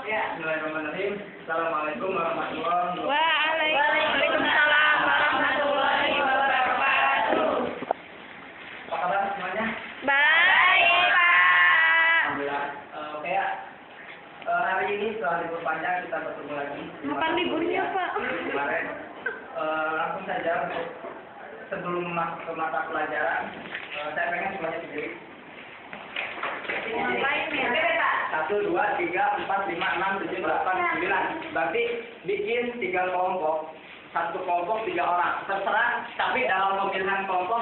Ya, bismillahirrahmanirrahim. Assalamualaikum warahmatullahi wabarakatuh. Waalaikumsalam warahmatullahi wabarakatuh. Apa kabar semuanya? Baik, Pak. Alhamdulillah. Hari ini setelah libur panjang kita bertemu lagi. Kapan liburnya, Pak? Kemarin. Langsung saja untuk sebelum masuk ke mata pelajaran, saya pengen semuanya berdiri. Ngapain ya? 1, 2, 3, 4, 5, 6, 7, 8, 9. Berarti bikin 3 kelompok. 1 kelompok 3 orang. Terserah, tapi dalam pemilihan kelompok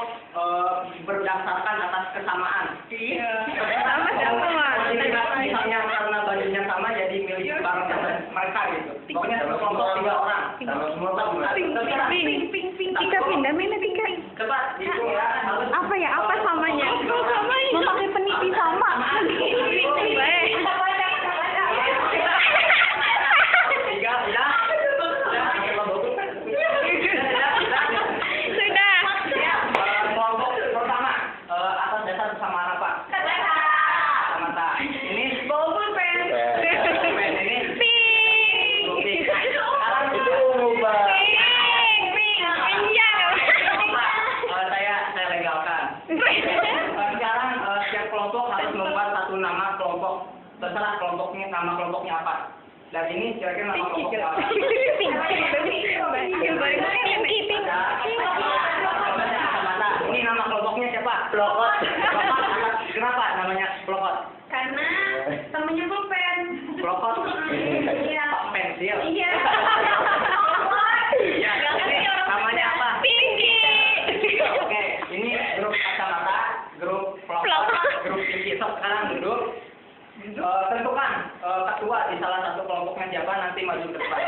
berdasarkan atas kesamaan. Iya. Sama. Misalnya karena bajunya sama jadi milik barang mereka gitu. Pokoknya 1 kelompok 3 orang. Pink. Tika pindah mana Tika? Coba dihitung ya. Apa ya? Apa samanya? Memakai peniti sama. Terserah kelompoknya, nama kelompoknya apa. Dan ini kira-kira nama kelompoknya apa? Ini nama kelompoknya siapa? Plokot. Kenapa namanya Plokot? Karena temennya pulpen. Plokot? Iya. Pensil? Iya. Namanya apa? Pinky. Oke, ini grup kacamata, grup Plokot, grup Pinky. So, sekarang duduk. Tentukan ketua di salah satu kelompoknya siapa, nanti maju ke depan.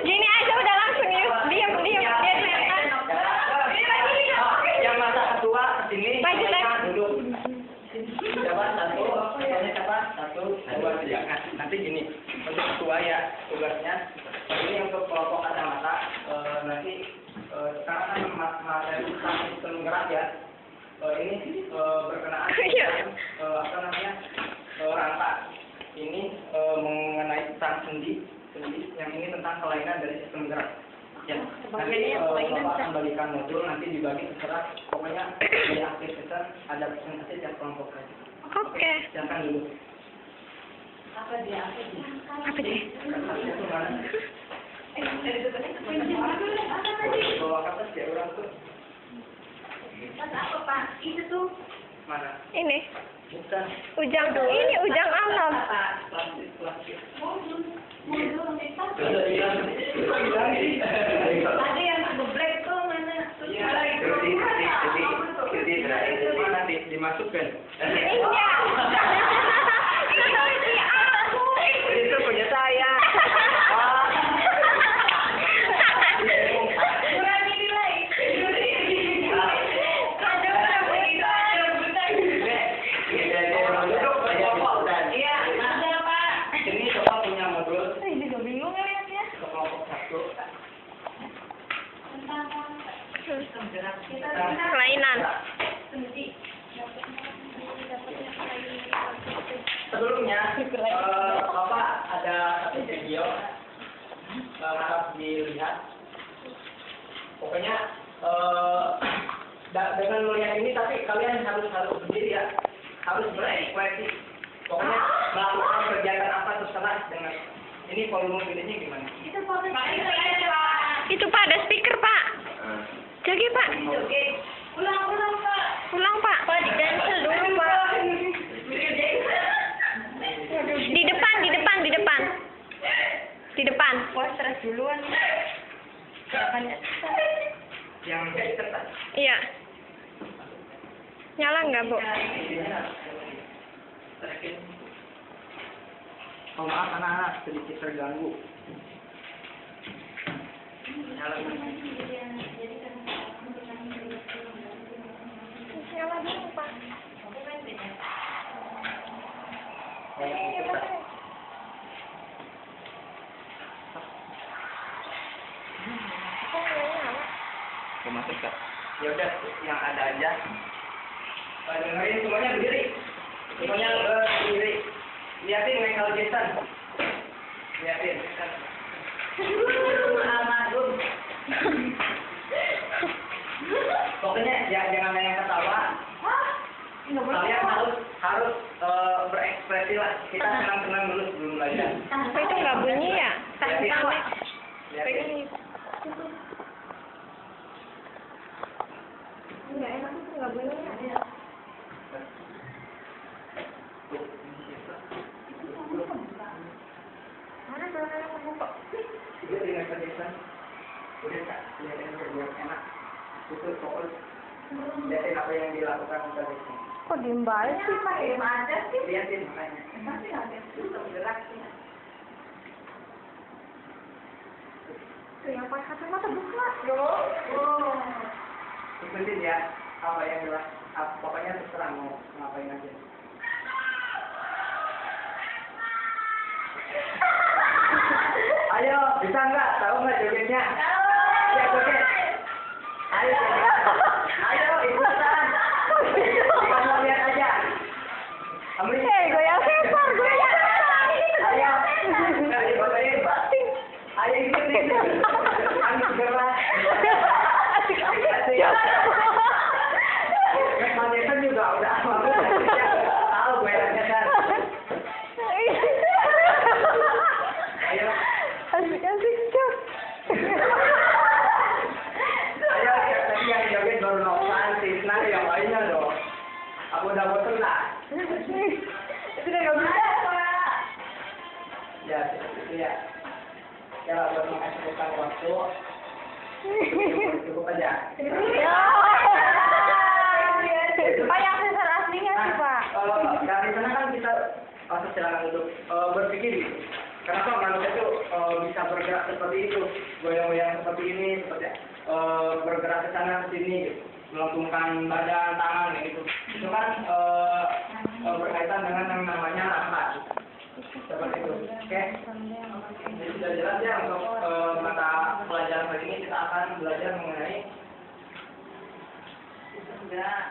Gini aja udah langsung ya. Diam. Yang masa ketua kesini, Maju, duduk. Siapa? 1, ketuanya siapa? 1, 2, 3. Nah, nanti gini, untuk ketua ya tugasnya. Ini untuk kelompok kacamata. Nanti sekarang kan materi tentang gerak ya. Ini berkenaan dengan apa namanya rangka. Ini mengenai tentang sendi, yang ini tentang kelainan dari sistem gerak. Ya, nanti Bapak akan bagikan modul, nanti dibagi terserah. Pokoknya dari aktivitas ada presentasi tiap kelompok. Oke. Silakan dulu. Apa dia? Bawa kertas ya orang tuh. Apa Pak? Itu tuh. Mana? Ini. Bukan. Ujang. Ini ujang alam. Plastik. Ada yang black tuh mana? Mana dimasukkan? Iya. Itu punya saya. Kelainan. Sebelumnya, Bapak ada satu video harap dilihat. Pokoknya dengan melihat ini, tapi kalian harus berdiri ya, harus berekspresi. Pokoknya melakukan kegiatan apa terserah dengan ini volume videonya gimana? Itu Pak, ada speaker Pak. Jadi Pak. Ulang Pak. Pak di cancel dulu Pak. Di depan. Wah stres duluan. Yang jadi kertas. Iya. Nyala nggak Bu? Oh, maaf anak-anak sedikit terganggu. Nyala. Nyala dulu Pak. Masuk Kak? Ya udah, yang ada aja. Dengerin semuanya berdiri. Pokoknya kiri. Liatin Michael Jackson. Liatin. Almarhum. Pokoknya jangan banyak ketawa. Kalian harus berekspresi lah. Kita senang-senang dulu sebelum belajar. Apa itu nggak bunyi ya? Liatin. Nggak enak itu nggak bunyi ya. Mana suaranya kebuka? Dia tinggal kerjakan. Udah kak, liatin biar enak. Itu fokus. Liatin apa yang dilakukan kerjakan. Kok diem banget sih Pak? Diem aja sih. Liatin makanya. Tapi ada itu bergerak sih. Tuh yang pakai kacamata buka. Oh. Ikutin ya apa yang jelas. Pokoknya terserah mau ngapain aja. Ayo, bisa nggak? Tahu nggak jogetnya? Ya joget. Ayo, joget. Ayo ikutan. Kamu lihat aja. Kamu Goyang sesar, goyang sesar. Ayo, dari bawain. Ayo ikutin. Kamu gerak. Michael Jackson juga udah tahu gue kan. Ayo. Asik-asik, Cok. Ayo, tadi yang joget baru Novan, Tisna, yang lainnya dong. Aku udah bosan lah. Itu udah nggak bisa, Pak. Ya, itu ya. Ya, buat mengeksekusikan waktu, cukup aja. Ya. Pak, yang sesar aslinya sih, Pak. Dari sana kan kita silakan untuk berpikir gitu. Kenapa manusia itu bisa bergerak seperti itu, goyang-goyang seperti ini, seperti bergerak ke sana ke sini, gitu. Melengkungkan badan, tangan, gitu. Itu kan berkaitan dengan yang namanya nafas. Seperti itu. Oke? Jadi sudah jelas ya untuk mata pelajaran kali ini kita akan belajar mengenai gerak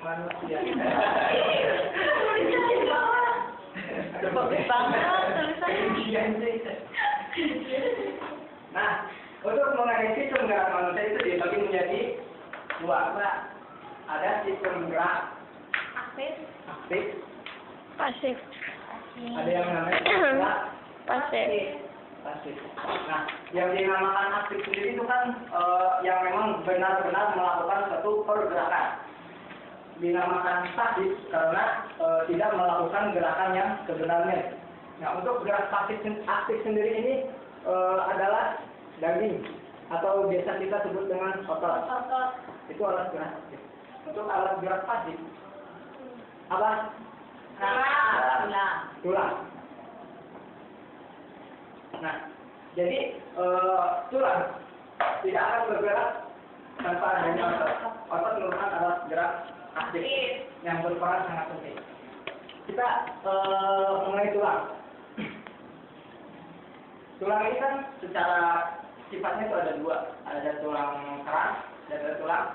manusia. Bagus banget tulisannya. Nah, untuk mengenai sistem gerak manusia itu dibagi menjadi dua. Ada sistem gerak Aktif. aktif, Pasif. ada yang namanya gerak Pasif. pasif. Nah, yang dinamakan aktif sendiri itu kan yang memang benar-benar melakukan suatu pergerakan. Dinamakan pasif karena tidak melakukan gerakan yang sebenarnya. Nah, untuk gerak pasif aktif sendiri ini adalah daging atau biasa kita sebut dengan otot. Itu alat gerak aktif. Untuk alat gerak pasif apa? Tulang. Nah, jadi tulang tidak akan bergerak tanpa adanya otot. Otot merupakan alat gerak aktif yang berperan sangat penting. Kita mengenai tulang. Tulang ini kan secara sifatnya itu ada dua, ada tulang keras dan ada tulang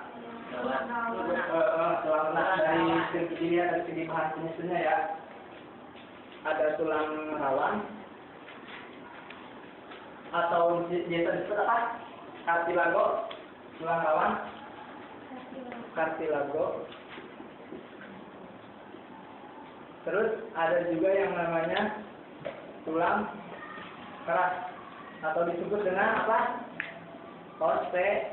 lunak. Dari segi dilihat dari segi bahan penyusunnya ya. Ada tulang rawan atau biasa disebut apa? Kartilago, tulang rawan, kartilago. Terus ada juga yang namanya tulang keras atau disebut dengan apa? Osteon.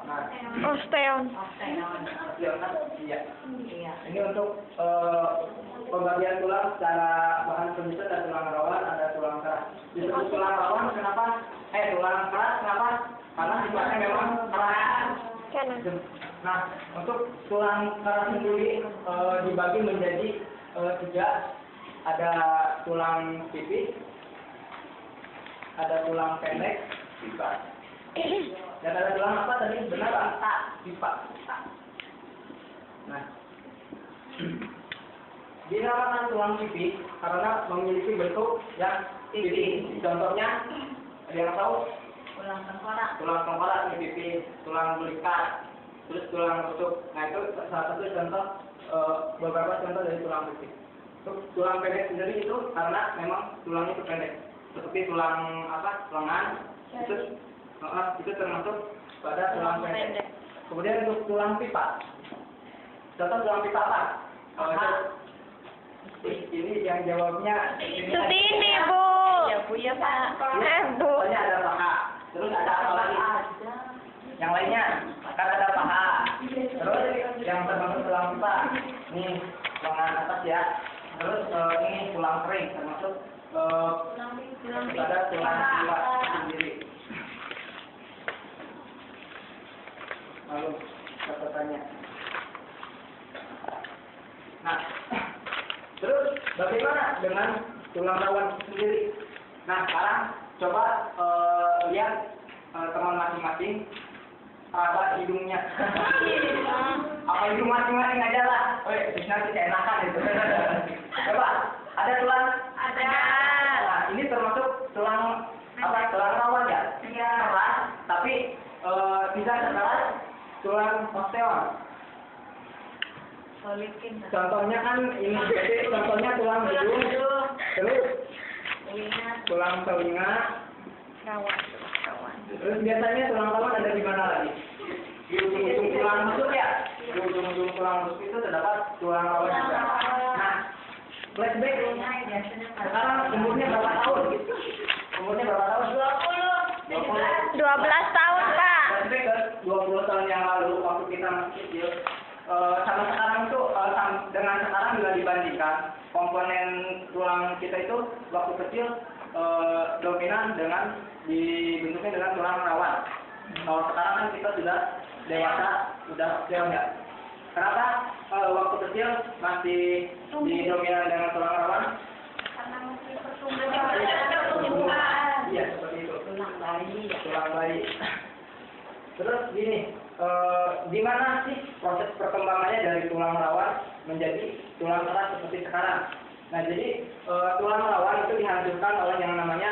Nah, Osteon. osteon kan? Iya. Iya. Ini untuk pembagian tulang secara bahan penyusun ada tulang rawan, ada tulang keras. Disebut tulang rawan kenapa? Tulang keras kenapa? Karena sifatnya memang keras. Kanan. Nah, untuk tulang keras sendiri dibagi menjadi tiga. Ada tulang pipis, ada tulang pendek, pipa. Dan ada tulang apa tadi? Benar, pipa. Nah, dinamakan tulang pipis karena memiliki bentuk yang tipis. Contohnya, ada yang tahu? Tulang tengkorak. tulang tengkorak di pipi, tulang belikat, terus tulang rusuk. Nah itu salah satu contoh beberapa contoh dari tulang rusuk. Tulang pendek sendiri itu karena memang tulangnya itu pendek, seperti tulang lengan itu termasuk pada tulang pendek. Kemudian untuk tulang pipa, contoh tulang pipa apa? Ini yang jawabnya Seperti ini, Bu. Ya Bu ya Pak. Bu. Soalnya ada paha, terus ada apa lagi? Yang lainnya kan ada paha, terus yang termasuk tulang pipa, ini lengan atas ya, terus ini tulang kering termasuk pada tulang pipa sendiri. Lalu catatannya. Nah, terus bagaimana dengan tulang rawan sendiri? Nah, sekarang coba lihat teman masing-masing apa hidungnya. Apa hidung masing-masing aja lah. Nanti keenakan itu. Coba, ada tulang? Ada. Nah, ini termasuk tulang tulang rawan ya? Iya. Keras, tapi tidak sekeras tulang osteon. Solikin. Contohnya kan ini, jadi contohnya tulang hidung, terus tulang telinga, Rawan. terus biasanya tulang rawan ada di mana lagi? Di ujung-ujung tulang rusuk ya? Di ujung-ujung tulang rusuk itu terdapat tulang rawan juga. Nah, flashback, sekarang umurnya berapa tahun? Umurnya berapa tahun? 20. 12 tahun, Pak. Flashback ke 20 tahun yang lalu waktu kita masih kecil. Sama sekarang itu dengan sekarang juga dibandingkan komponen tulang kita itu waktu kecil dominan dengan dibentuknya dengan tulang rawan. Kalau sekarang kan kita sudah dewasa, sudah osteon ya. Kenapa waktu kecil masih didominan dengan tulang rawan? Karena masih pertumbuhan. Iya seperti itu. Tulang bayi. Tulang bayi. Terus gini, gimana sih proses perkembangannya dari tulang rawan menjadi tulang keras seperti sekarang? Nah, jadi tulang rawan itu dihancurkan oleh yang namanya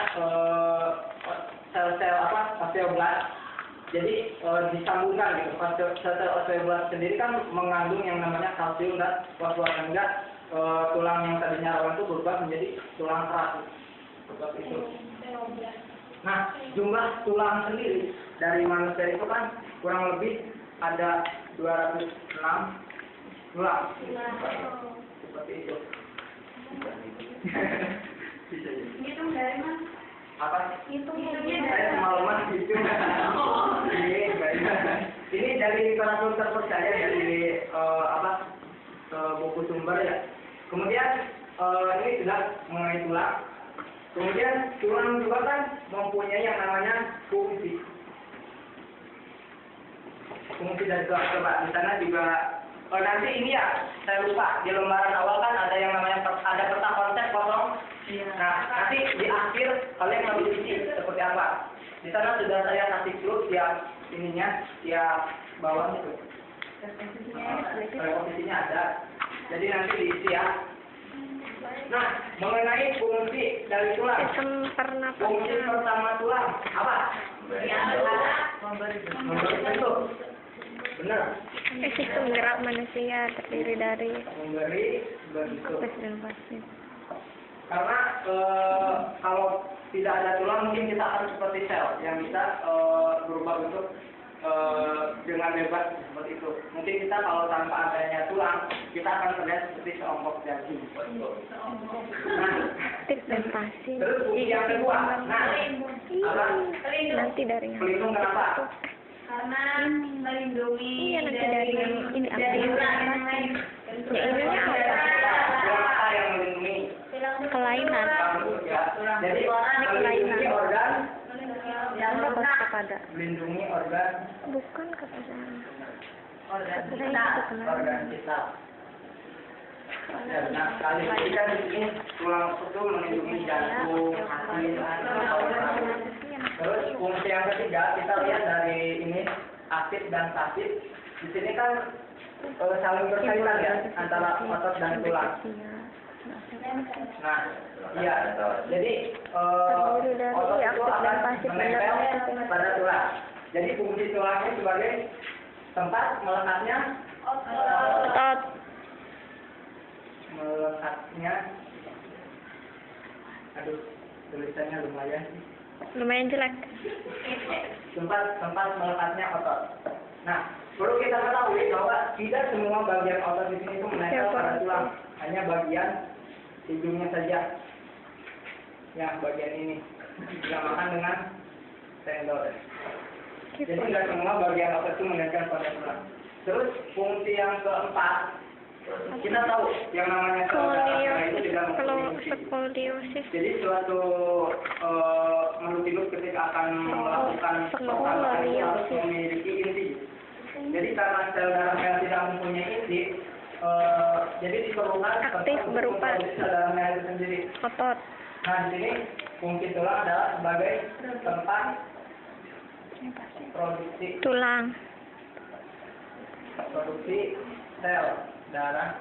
sel-sel osteoblast. Jadi disambungkan gitu. Sel-sel osteoblast sendiri kan mengandung yang namanya kalsium dan fosfor, sehingga tulang yang tadinya rawan itu berubah menjadi tulang keras. Seperti itu. Nah, jumlah tulang sendiri dari manusia itu kan kurang lebih ada 206 tulang. Seperti itu. Hitung dari mana? Apa? Hitungnya Saya semalaman gitu. Ini dari literatur terpercaya dari buku sumber ya. Kemudian ini sudah mengenai tulang. Kemudian tulang juga kan mempunyai yang namanya fungsi. Fungsi dari tulang, coba di sana juga nanti ini ya saya lupa di lembaran awal kan ada yang namanya ada peta konsep kosong. Nah nanti di akhir kalian harus isi seperti apa. Di sana sudah saya kasih clue tiap ininya tiap bawahnya tuh. Posisinya ada. Jadi nanti diisi ya. Nah, mengenai fungsi dari tulang. Sistem Fungsi pernapasan. pertama tulang apa? Memberi bentuk. Benar. Sistem gerak manusia terdiri dari Memberi bentuk. nafas dan pasif. Karena kalau tidak ada tulang mungkin kita akan seperti sel yang bisa berubah bentuk dengan bebas seperti itu. Mungkin kita kalau tanpa adanya tulang kita akan terlihat seperti seonggok daging. Nah, Aktif dan pasif. terus fungsi yang kedua. Nah, apa? Nanti dari yang Pelindung kenapa? Karena melindungi Iya, nanti dari yang ini aktif. Ya, ininya apa? Tulang apa yang melindungi? Kelainan. Ya. Jadi melindungi organ, Anda kos kepada. melindungi organ, Bukan kepada. organ organ kita. Nah, kali ini kan di sini tulang itu melindungi jantung, hati, terus fungsi yang ketiga kita lihat dari ini aktif dan pasif. Di sini kan saling bersaitan ya antara otot dan tulang. Nah, iya. Jadi Terdiri dari otot itu aktif dan akan pasif menempel benar-benar. pada tulang. Jadi fungsi tulangnya sebagai tempat melekatnya Otot. melekatnya. Aduh, tulisannya lumayan. Lumayan jelek. tempat melekatnya otot. Nah, perlu kita ketahui bahwa tidak semua bagian otot di sini itu menempel pada tulang, hanya bagian ujungnya saja. Ya, bagian ini dinamakan dengan tendon. Jadi tidak semua bagian otot itu menempel pada tulang. Terus fungsi yang keempat, kita tahu yang namanya sel darah itu tidak mempunyai fungsi. Skoliosis. Jadi suatu makhluk hidup ketika akan melakukan perkembangan itu harus memiliki inti. Jadi karena sel darah merah tidak mempunyai inti, jadi diperlukan Aktif berupa sel darah merah itu sendiri. otot. Nah, di sini fungsi tulang adalah sebagai tempat produksi sel darah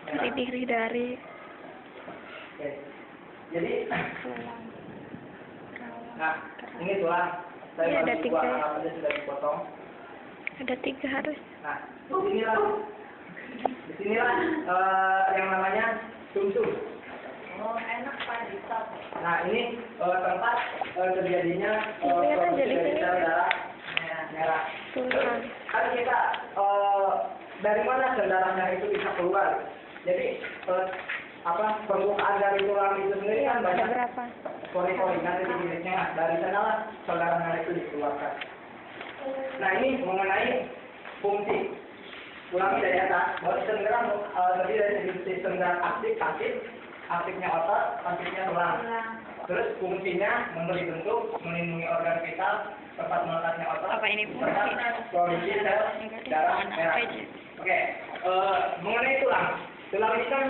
merah. Terdiri dari Oke. Jadi, nah, ini tulang. Saya Ini ada bagi 3. dua, anggap aja sudah dipotong. Ada 3 harus. Nah, disinilah yang namanya sumsum. Oh, enak Pak Dita. Nah, ini tempat terjadinya Lihat aja produksi di dari sini. sel darah merah. Tulang. Kan kita dari mana sel darah merah itu bisa keluar? Jadi permukaan dari tulang itu sendiri Iya, kan ada banyak berapa? pori-pori, nanti di titiknya. Nah, dari sanalah sel darah merah itu dikeluarkan. Nah, ini mengenai fungsi. Ulangi dari atas, bahwa sistem gerak terdiri dari sistem gerak aktif, pasif, aktifnya otot, pasifnya tulang. Terus fungsinya memberi bentuk, melindungi organ vital, tempat melekatnya otot, Apa ini fungsi? serta produksi sel darah merah. Oke, mengenai tulang. Tulang ini kan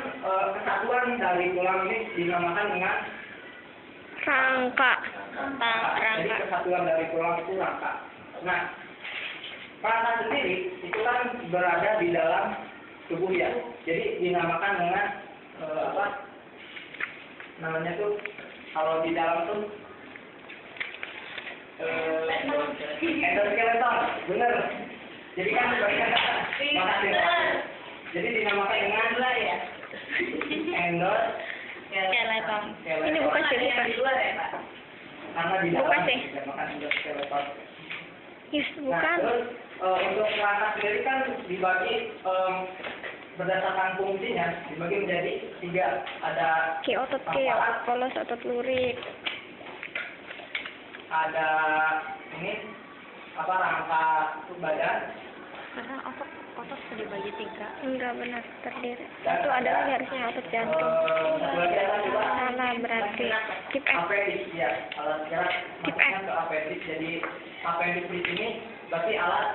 kesatuan dari tulang ini dinamakan dengan Rangka. Jadi kesatuan dari tulang itu rangka. Nah, rangka sendiri itu kan berada di dalam tubuh ya. Jadi dinamakan dengan namanya tuh kalau di dalam tuh endoskeleton, bener. Jadi kan makasih. Jadi dinamakan dengan Skeleton. Ini bukan sih, bukan. Di luar ya, Pak? karena di dalam Bukan sih. dinamakan endoskeleton. Yes, Nah, bukan. terus untuk rangka sendiri kan dibagi berdasarkan fungsinya dibagi menjadi 3. Ada Otot otot polos, otot lurik. ada ini rangka badan. Karena otot dibagi 3. Enggak benar, terdiri. Satu ada lagi harusnya otot jantung. Satu lagi ada juga Salah berarti. Tip F. appendix ya, alat gerak Tip masuknya F. ke appendix. Jadi appendix di sini berarti alat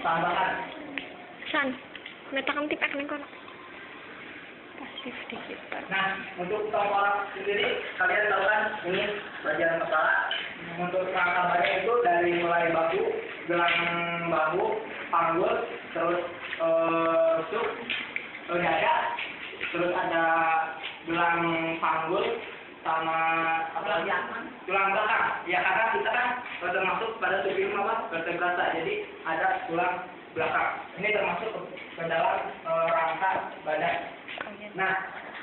tambahan. San. Metakan tip F nih kono. Pasif dikit. Nah, untuk tengkorak sendiri kalian tahu kan ini bagian kepala. Untuk rangka badan itu dari mulai bahu, gelang bahu, panggul, terus rusuk, dada, terus ada gelang panggul sama tulang belakang. Ya karena kita kan termasuk pada tubuh vertebrata, jadi ada tulang belakang. Ini termasuk ke dalam rangka badan. Nah,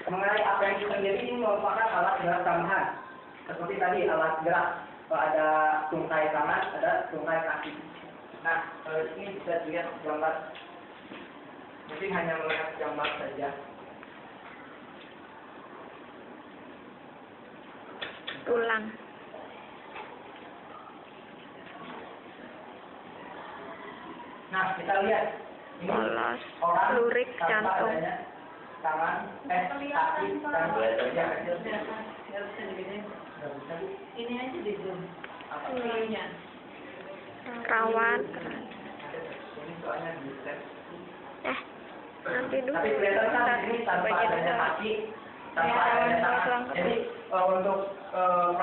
mengenai apa yang kita sendiri ini merupakan alat gerak tambahan. Seperti tadi alat gerak ada tungkai tangan, ada tungkai kaki. Nah, ini bisa dilihat gambar. Mungkin hanya melihat gambar saja. Tulang. Nah, kita lihat ini Polos, orang lurik, tanpa jantung. adanya tangan, kaki, dan wajah kecil. Ini aja di zoom. Rawan. Ini soalnya di set. Nanti dulu. Tapi kelihatan kan ini tanpa adanya kaki, tanpa adanya tangan. Jadi untuk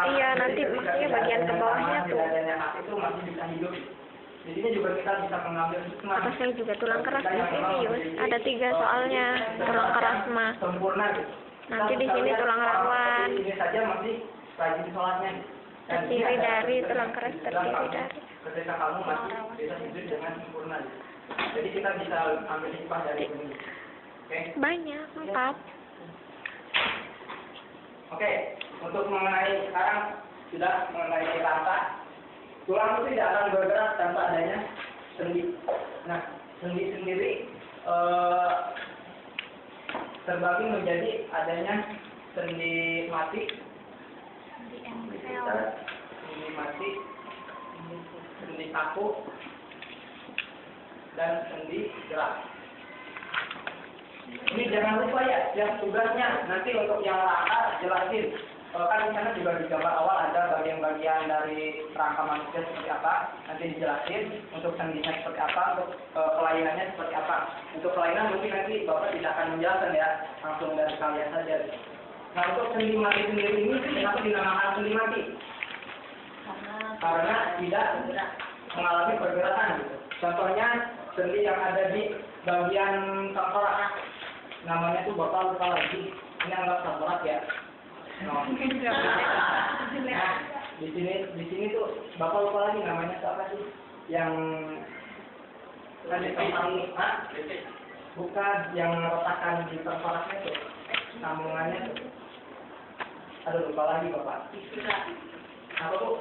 Iya, nanti ketika maksudnya tidak bagian adanya ke bawahnya tangan, tuh. tidak adanya kaki itu masih bisa hidup. di sini juga kita bisa mengambil hikmah. Kata saya juga tulang keras di sini, Yus. Ada 3 soalnya. Tulang keras mah. Sempurna gitu. Nanti di sini tulang rawan. Ini saja masih rajin sholatnya. Terdiri dari tulang keras, terdiri dari ketika kamu masih bisa tidur dengan sempurna. Jadi kita bisa ambil hikmah dari ini. Oke? banyak, 4. Oke, untuk mengenai sekarang sudah mengenai rangka. Tulang itu tidak akan bergerak tanpa adanya sendi. Nah, sendi sendiri terbagi menjadi adanya sendi mati, sendi mati, sendi kaku, dan sendi gerak. Ini jangan lupa ya, yang tugasnya nanti untuk yang rangka jelasin. Kan di sana juga di gambar awal ada bagian-bagian dari rangka manusia seperti apa, nanti dijelasin untuk sendinya seperti apa, untuk kelainannya seperti apa. Untuk kelainan mungkin nanti Bapak tidak akan menjelaskan ya, langsung dari kalian saja. Nah, untuk sendi mati sendiri ini kenapa dinamakan sendi mati? Karena tidak mengalami pergerakan gitu. Contohnya sendi yang ada di bagian tengkorak, namanya tuh Bapak lupa lagi. Ini anggap tengkorak ya. Nah, di sini tuh Bapak lupa lagi namanya tuh apa sih? Yang kan di tengkorak, bukan yang retakan di tengkoraknya tuh, sambungannya tuh. Aduh, lupa lagi Bapak. Apa tuh?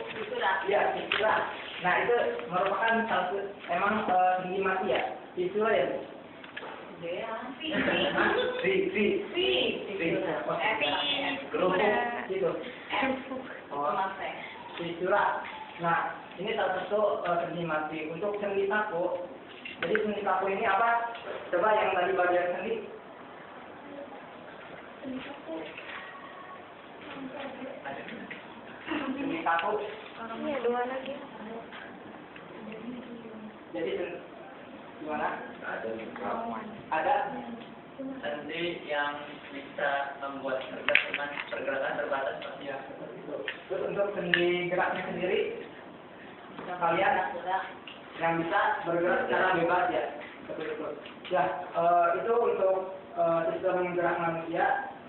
Iya, fistula. Nah, itu merupakan satu emang sendi mati ya? Fistula ya? Fistula. Nah, ini salah satu sendi mati. Untuk sendi kaku, jadi sendi kaku ini apa? Coba yang tadi bagian sendi. Sendi kaku. Iya, 2 lagi. Jadi gimana? Ada sendi yang bisa membuat pergerakan terbatas. ya, seperti itu. Terus untuk sendi geraknya sendiri, kalian yang bisa bergerak secara bebas ya, seperti itu. Ya, itu untuk sistem gerak manusia.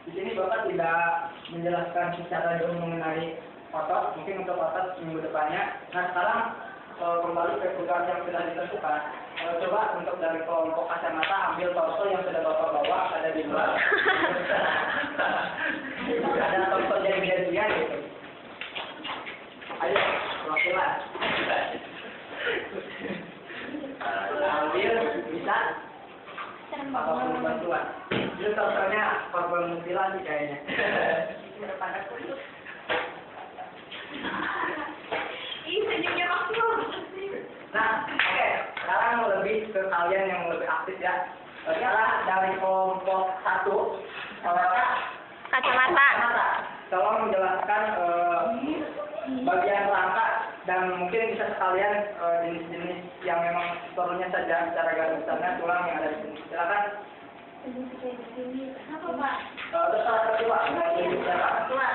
Di sini Bapak tidak menjelaskan secara jauh mengenai otot, mungkin untuk otot minggu depannya. Nah, sekarang kembali ke tugas yang sudah ditentukan. Coba untuk dari kelompok kacamata ambil torso yang sudah Bapak bawa, ada di luar. Ada torso jadi-jadian gitu. Ayo, perwakilan. Ambil, bisa. Apapun bantuan. Itu torsonya korban mutilasi kayaknya. Daripada kusut. Ih, senyumnya waktu. Nah, oke. Sekarang lebih ke kalian yang lebih aktif ya. Sekarang dari kelompok 1, Kacamata. tolong menjelaskan bagian rangka dan mungkin bisa sekalian jenis-jenis yang memang turunnya saja secara garis besarnya tulang yang ada di sini. Silakan. Apa, Pak? Terserah kedua. Tua.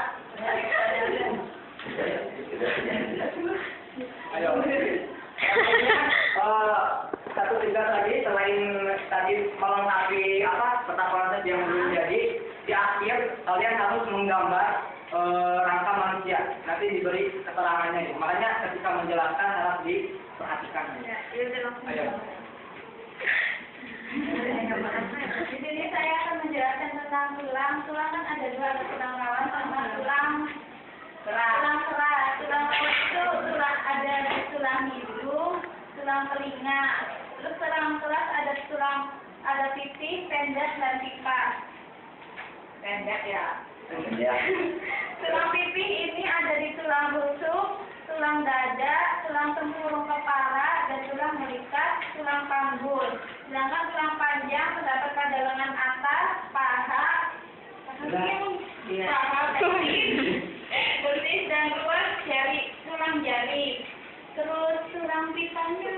Ayo. Satu tingkat lagi selain tadi melengkapi peta konsep yang belum jadi, di akhir kalian harus menggambar rangka manusia. Nanti diberi keterangannya nih. Makanya ketika menjelaskan harus diperhatikan. Ayo. Di sini saya akan menjelaskan tentang tulang. Tulang kan ada 2, ada tulang rawan sama tulang keras. Tulang rawan itu ada tulang hidung, tulang telinga. Terus tulang keras ada pipi, pendek, dan pipa. Pendek ya. Tulang pipi ini ada di tulang rusuk, tulang dada, tulang tempurung kepala, dan tulang melikat, tulang panggul. Sedangkan tulang panjang terdapat pada lengan atas, paha, betis dan luar jari, tulang jari. Terus tulang pipanya.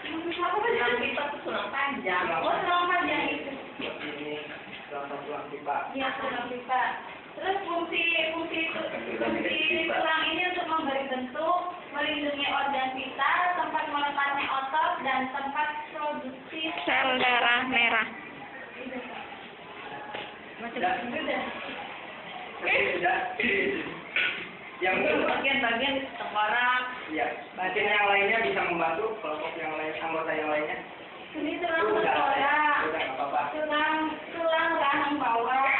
Tulang pipa itu tulang panjang. Oh, tulang panjang itu. Ini tulang pipa. Iya, tulang pipa. Terus fungsi tulang ini untuk memberi bentuk, melindungi organ vital, tempat melepasnya otot, dan tempat produksi Sel darah merah. Sudah. Sudah. Yang itu bagian-bagian tengkorak. ya, bagian yang lainnya bisa membantu kelompok yang lain, anggota yang lainnya. Ini tulang tengkorak, Sudah, nggak apa-apa. tulang rahang bawah,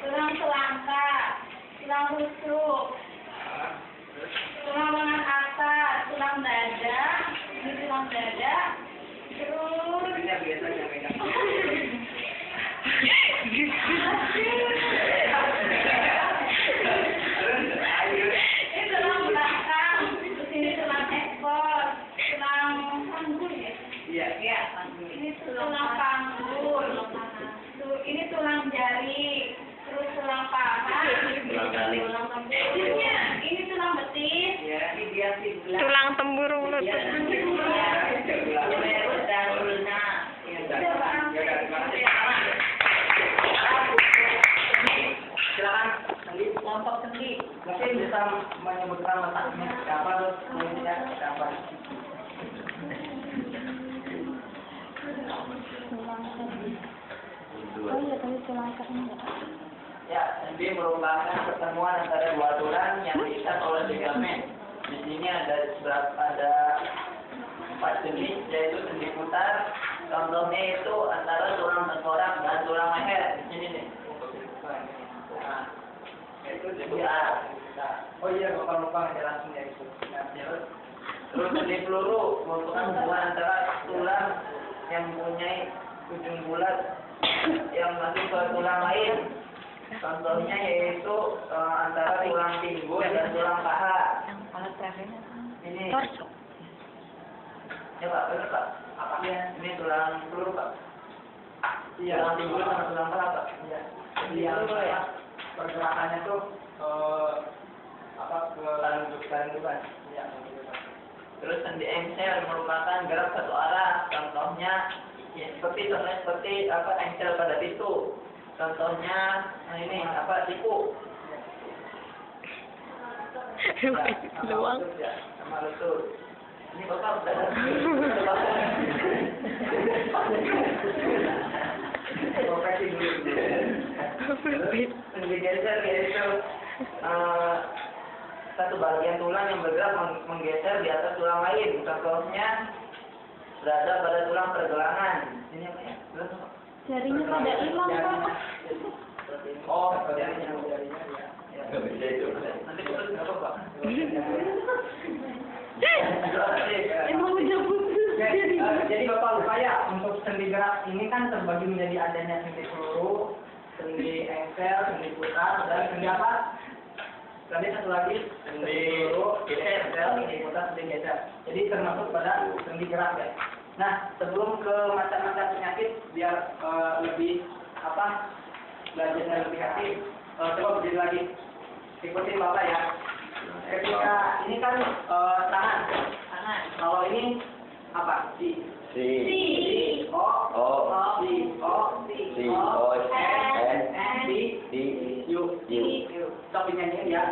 tulang selangka, tulang rusuk, Nah, tulang lengan atas, tulang dada, ini tulang dada, terus ini yang biasanya megang. ini tulang belakang, terus ini tulang ekor, tulang panggul ya. Iya. Ya, ini tulang panggul, ini tulang jari, terus tulang paha, ini tulang betis, Iya. ini dia sebelah, Tulang tempurung lutut. Ya, dan ulna. silakan Sendi, kelompok Sendi mungkin bisa menyebutkan letaknya siapa terus kemudian siapa. Oh iya, tapi tulang kering. Ya, Sendi merupakan pertemuan antara dua tulang yang diikat oleh ligamen. Di sini ada 4 sendi, yaitu sendi putar. Contohnya itu antara tulang tengkorak dan tulang leher. Di sini nih. Nah, itu sendi A. Nah, Oh iya, bapak lupa ngejelasin ya itu. Nah, terus sendi peluru merupakan hubungan antara tulang yang mempunyai ujung bulat yang masuk ke tulang lain. Contohnya yaitu antara tulang pinggul dan tulang paha. Ini. Torso. Ya Pak, benar Pak. Apa? Ini tulang peluru Pak. iya. Tulang pinggul sama tulang paha Pak. Iya. Jadi yang pergerakannya tuh ke lanjutan. Iya. Terus sendi engsel merupakan gerak satu arah. Contohnya ya, seperti engsel pada pisau. Contohnya ini tipu. Doang. Ya, sama lutut. Ini Bapak udah. Profesi dulu. Sendi geser yaitu satu bagian tulang yang bergerak menggeser di atas tulang lain. Contohnya berada pada tulang pergelangan. Ini apa ya? Jarinya pada hilang, Pak. Oh, Jarinya. ya. Nanti putus nggak apa-apa. Emang udah putus. Jadi Bapak lupa ya, untuk sendi gerak ini kan terbagi menjadi adanya sendi peluru, sendi engsel, sendi putar, dan sendi apa? Tadi satu lagi sendi peluru, engsel, sendi putar, sendi geser. Jadi termasuk pada sendi gerak ya. Nah, sebelum ke macam-macam penyakit biar lebih belajarnya lebih aktif, coba berdiri lagi. Ikutin Bapak ya. Ketika ini kan tangan. Kalau ini apa? Si. O. Stop dinyanyiin ya.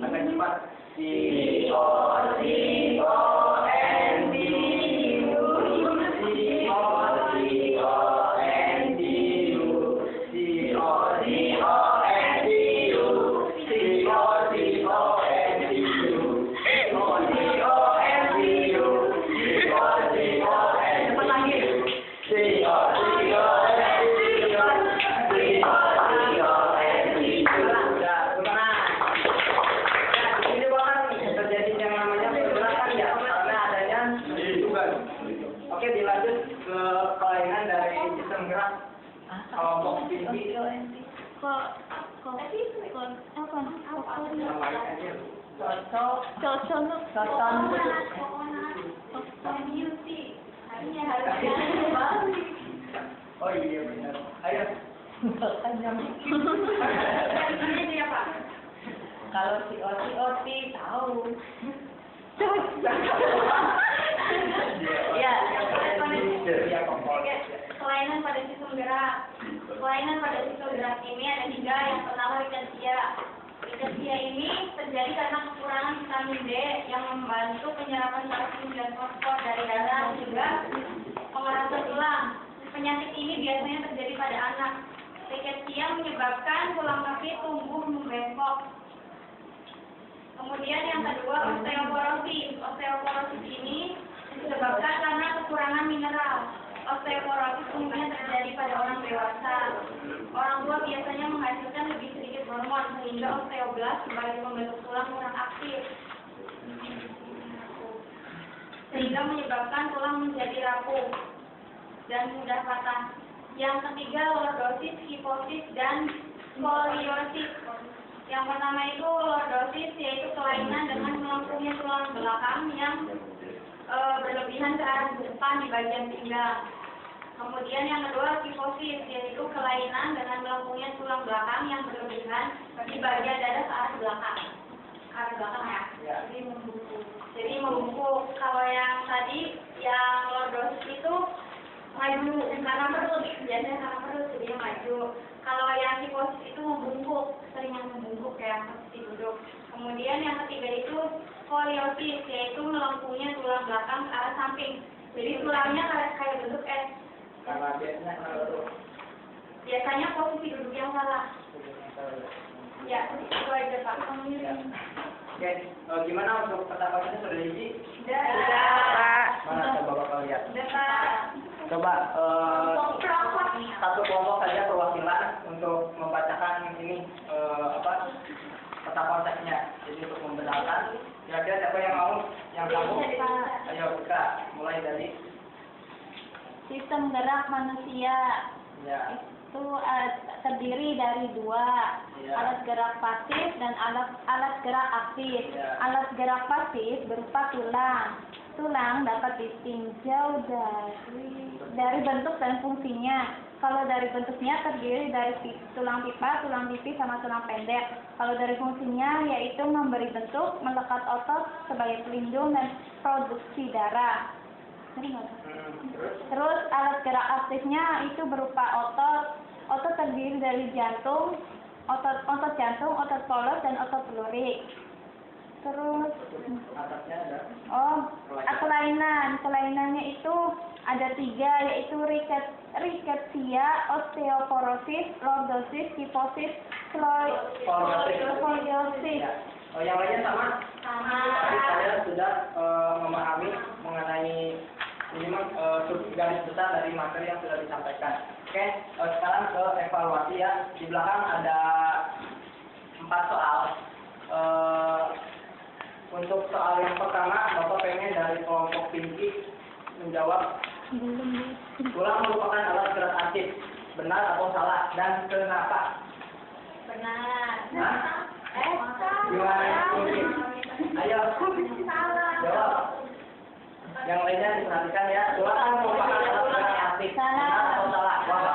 Agak cepat. Oke, dilanjut ke kelainan dari sistem gerak kelompok tinggi. Oh iya benar. Ayo. Kalau si Oti tahu. Ya, Kelainan pada sistem gerak. Kelainan pada sistem gerak ini ada 3. Yang pertama rikesia. Rikesia ini terjadi karena kekurangan vitamin D yang membantu penyerapan kalsium dan fosfor dari darah juga pengerasan tulang. Penyakit ini biasanya terjadi pada anak. Rikesia menyebabkan tulang kaki tumbuh membengkok. Kemudian yang kedua osteoporosis. Osteoporosis ini disebabkan karena kekurangan mineral. Osteoporosis umumnya terjadi pada orang dewasa. Orang tua biasanya menghasilkan lebih sedikit hormon sehingga osteoblast sebagai pembentuk tulang kurang aktif. Sehingga menyebabkan tulang menjadi rapuh dan mudah patah. Yang ketiga lordosis, kifosis, dan skoliosis. Yang pertama itu lordosis, yaitu kelainan dengan melengkungnya tulang belakang yang berlebihan ke arah depan di bagian pinggang. Kemudian yang kedua kifosis, yaitu kelainan dengan melengkungnya tulang belakang yang berlebihan di bagian dada ke arah belakang. Arah belakang ya. Jadi membungkuk. Kalau yang tadi yang lordosis itu maju karena perut, biasanya karena perut jadi maju. Kalau yang kifosis itu membungkuk, sering membungkuk kayak seperti duduk. Kemudian yang ketiga itu skoliosis, yaitu melengkungnya tulang belakang ke arah samping. Jadi tulangnya kayak duduk Karena biasanya posisi duduk yang salah. Ya, itu aja Pak. Oke, gimana untuk pertanyaan sudah diisi? Sudah. Mana coba Bapak lihat? Sudah Pak. Coba satu kelompok saja perwakilan untuk membacakan ini peta konteksnya. Jadi untuk membenarkan, kira-kira siapa yang mau? Yang kamu? Ayo kita mulai dari Sistem gerak manusia ya. itu terdiri dari 2, Ya. alat gerak pasif dan alat gerak aktif. Ya. Alat gerak pasif berupa tulang. Tulang dapat ditinjau dari bentuk dan fungsinya. Kalau dari bentuknya terdiri dari tulang pipa, tulang pipih, sama tulang pendek. Kalau dari fungsinya yaitu memberi bentuk, melekat otot sebagai pelindung dan produksi darah. Terus alat gerak aktifnya itu berupa otot. Otot terdiri dari jantung, otot jantung, otot polos, dan otot pelurik. Terus Atasnya ada kelainan. Kelainannya itu ada 3, yaitu rikesia, osteoporosis, lordosis, kifosis, skoliosis. Ya. Yang lainnya sama? Sama. Tadi saya sudah memahami mengenai minimal garis besar dari materi yang sudah disampaikan. Oke, sekarang ke evaluasi ya. Di belakang ada 4 soal. Untuk soal yang pertama, Bapak pengen dari kelompok Pinky menjawab tulang merupakan alat gerak aktif. Benar atau salah? Dan kenapa? Benar. Hah? Gimana Pinky? Ayo, jawab. Yang lainnya diperhatikan ya. Tulang merupakan alat gerak aktif. Benar atau salah? Salah.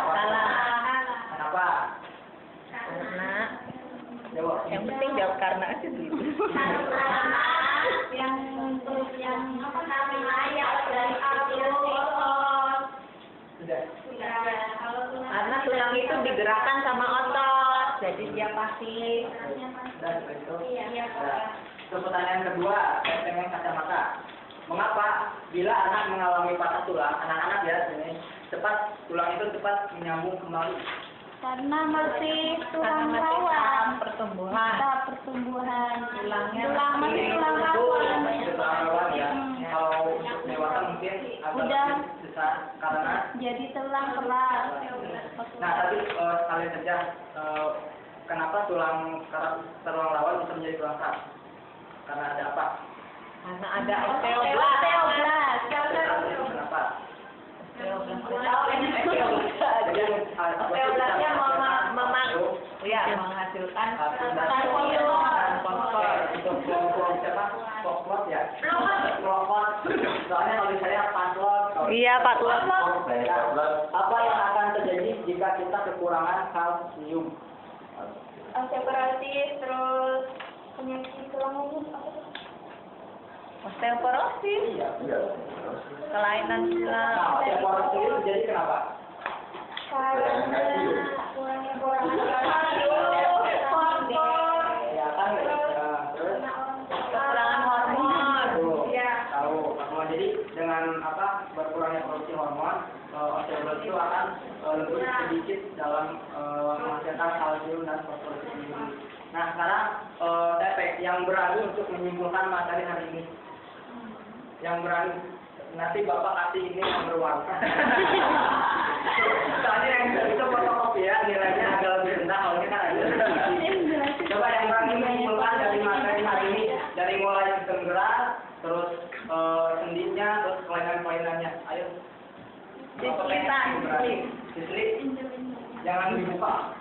Kenapa? Karena Jawab. yang penting jawab karena aja dulu. yang apa namanya yang dari otot. Sudah. Karena tulang itu digerakkan sama otot, jadi dia pasti. Sudah itu. Iya. Nah, untuk pertanyaan kedua, saya pengen kacamata. Mengapa bila anak mengalami patah tulang, anak-anak ya ini tulang itu cepat menyambung kembali? Karena masih tulang rawan. Pertumbuhan. Pertumbuhan. Tulangnya masih tulang Masih rawan. tulang rawan ya. Kalau untuk dewasa mungkin agak Udah. lebih besar karena. Jadi tulang keras. Nah tapi sekali saja kenapa tulang rawan bisa menjadi tulang keras? Karena ada apa? Karena ada osteoblast. Kenapa? Osteoblastnya menghasilkan fosfor. Untuk siapa? Fosfor ya? Fosfor. Soalnya kalau saya paslon. Iya, paslon. Apa yang akan terjadi jika kita kekurangan kalsium? Osteoporosis, terus penyakit tulang umum. Osteoporosis, Iya. kelainan tulang. Nah, osteoporosis itu terjadi kenapa? Karena kurangnya hormon. Ya kan, terus Kekurangan hormon. tahu hormon. Jadi dengan berkurangnya produksi hormon, osteoporosis itu akan lebih sedikit dalam menghasilkan kalsium dan fosfor itu sendiri. Nah sekarang yang berani untuk menyimpulkan materi hari ini, yang berani nanti bapak kasih ini nomor uang. Soalnya yang itu fotokopi ya, nilainya agak lebih rendah kalau ini kan ada. Coba yang berani menyimpulkan dari materi hari ini, dari mulai sistem gerak, terus sendinya, terus kelainan-kelainannya. Ayo. Disiplin. Jangan dibuka.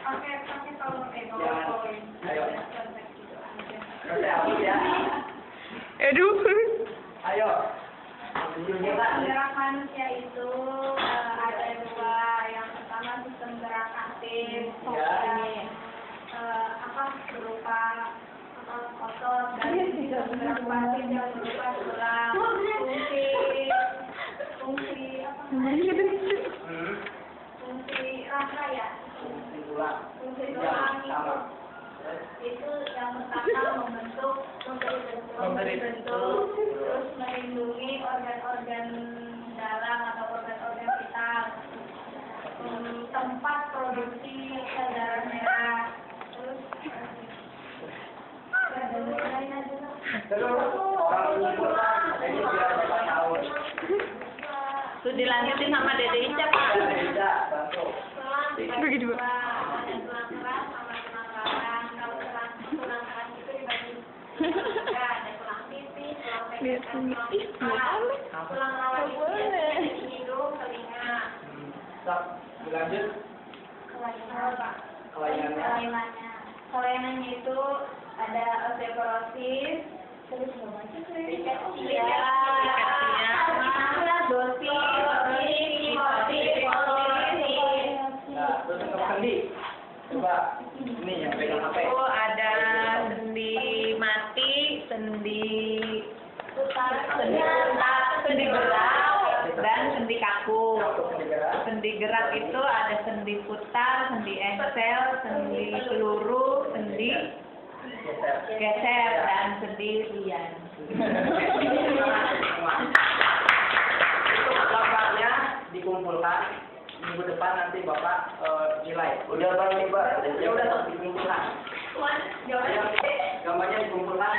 Pakai kalau Jangan. Ayo. Terus ya, hapus ya. Aduh. Ayo. Tunjukkan. Gerak manusia itu ada dua. Yang pertama sistem gerak aktif. Ya. Berupa otot dan sistem gerak pasif yang berupa tulang. Fungsi fungsi rasa ya. Fungsi tulang. Fungsi Ya, tulang sama. itu yang pertama memberi bentuk, terus melindungi organ-organ dalam atau organ-organ vital, tempat produksi sel darah merah, terus Terus orang menyimpulkan, jadi biar bapak tahu. itu dilanjutin sama Dede Ica, Pak. Beda, bantu. Bagi dua. Ada tulang keras sama tulang rawan. Kalau tulang keras itu dibagi tiga, ada tulang pipis, tulang Biar pegang, tulang ih, ipa. Tulang rawan itu biasanya di hidung, telinga. Stop. Dilanjut. Kelainannya. Kelainannya itu ada osteoporosis, terus dikeksia, Nah, terus yang ke sendi. Coba. Ini yang pegang HP. itu ada sendi mati, sendi gerak, dan sendi kaku. Sendi gerak. Sendi gerak itu ada sendi putar, sendi engsel, sendi peluru, sendi geser, dan sendi lian. Itu gambarnya dikumpulkan. Minggu depan nanti bapak nilai. Udah bang nih pak. Ya udah dikumpulkan. Gambarnya dikumpulkan.